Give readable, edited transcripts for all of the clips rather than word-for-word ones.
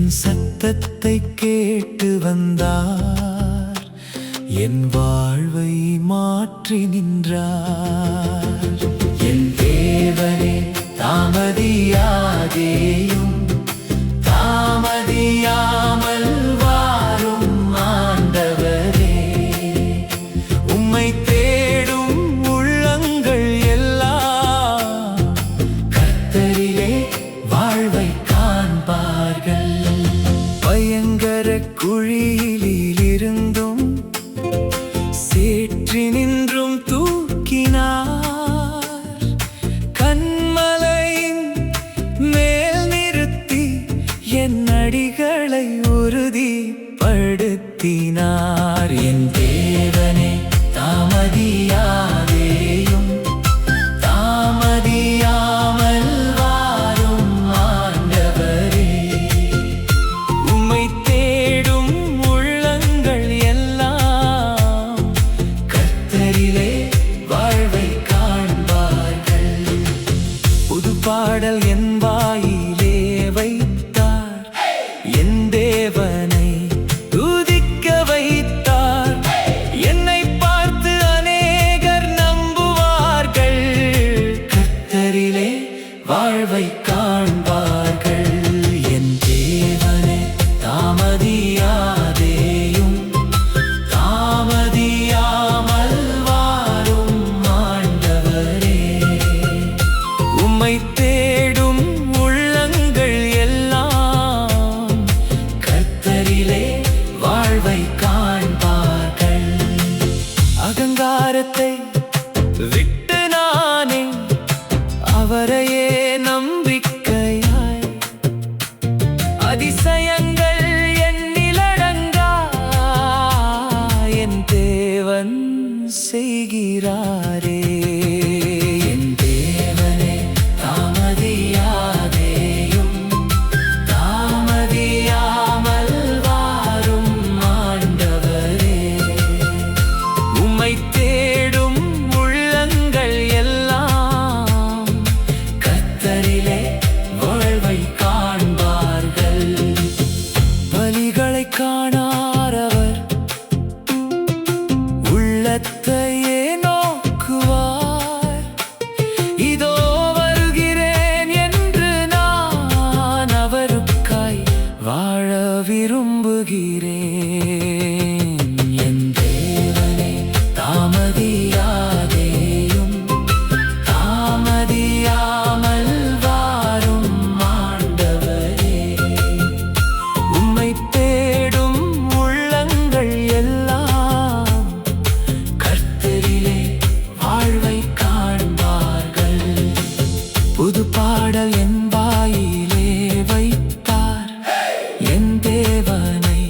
என் சத்தத்தை கேட்டு வந்தார், என் வாழ்வை மாற்றி நின்றார். என் தேவனே தாமதியாதேயும், தாமதியாமல் வாரும் ஆண்டவரே. உம்மை தேடும் உள்ளங்கள் எல்லாம் கர்த்தரிலே வாழ்வை காண்பார்கள். பயங்கர குழியிலிருந்தும் சேற்றி நின்றும் தூக்கினார். கன்மலையின் மேல் நிறுத்தி என் அடிகளை உறுதிப்படுத்தினார். என் தேவனே தாமதியாதேயும், தாமதியாமல் வாரும் ஆண்டவரே. உம்மை தேடும் உள்ளங்கள் எல்லாம் கர்த்தரிலே வாழ்வை காண்பார்கள். புது பாடல் என் வாயிலே வைத்தார், என் தேவனை துதிக்க வைத்தார். என்னை பார்த்து அநேகர் நம்புவார்கள், கர்த்தரிலே வாழ்வை காண்பார்கள். என் தேவனே தாமதியாதேயும், தாமதியாமல் வாரும் ஆண்டவரே. உம்மை தேடும் உள்ளங்கள் எல்லாம் கர்த்தரிலே வாழ்வை காண்பார்கள். அகங்காரத்தை விட்டு நானே அவரையே நம்பிக்கையாய், அதிசயங்கள் எண்ணிலடங்கா என் தேவன் செய்கிறாரே. என் தேவனே தாமதியாதேயும், தாமதியாமல் வாரும் ஆண்டவரே. உம்மை தேடும் உள்ளங்கள் எல்லாம் கர்த்தரிலே வாழ்வை காண்பார்கள். பலிகளை காணாரவர் உள்ளத்தையே நோக்குவார். இதோ வருகிறேன் என்று நான் அவருக்காய் வாழ விரும்புகிறேன். என் தேவனே தாமதியாதேயும், தாமதியாமல் வாரும் ஆண்டவரே. உம்மை தேடும் உள்ளங்கள் எல்லாம் கர்த்தரிலே வாழ்வை காண்பார்கள். புது பாடல் என் வாயிலே வைத்தார், என் தேவனை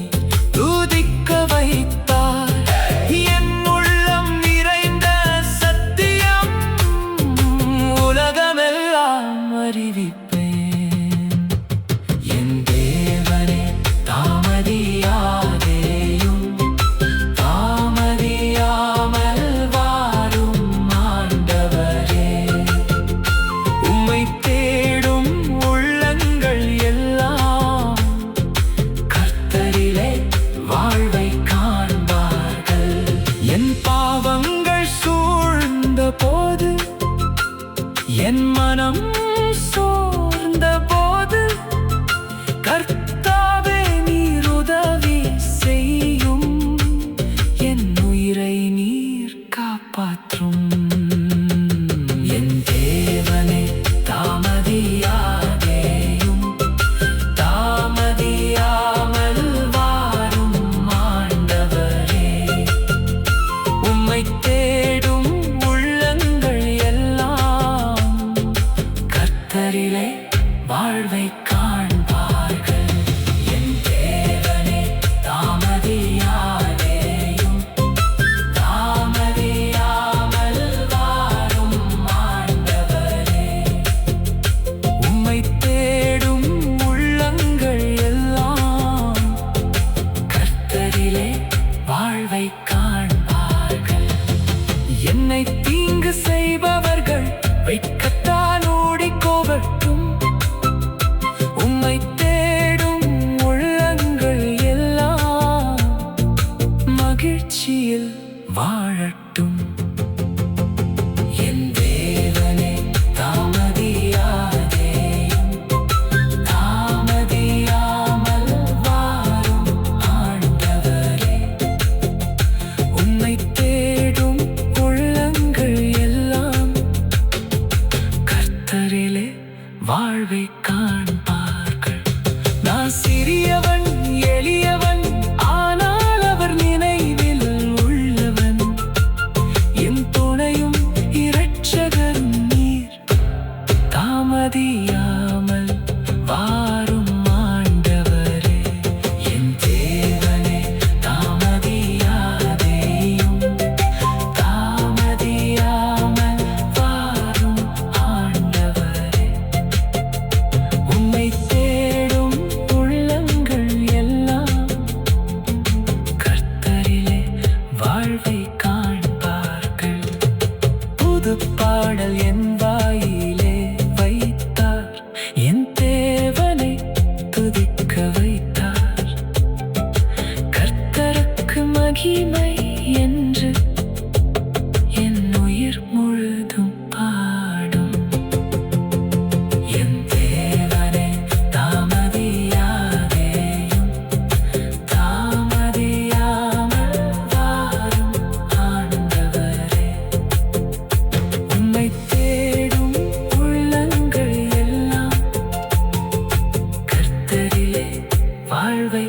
மகிமை என்று என் உயிர் முழுதும் பாடும். என் தேவனே தாமதியாதேயும், தாமதியாமல் வாரும் ஆண்டவரே. உம்மை தேடும் உள்ளங்கள் எல்லாம் கர்த்தரிலே வாழ்வை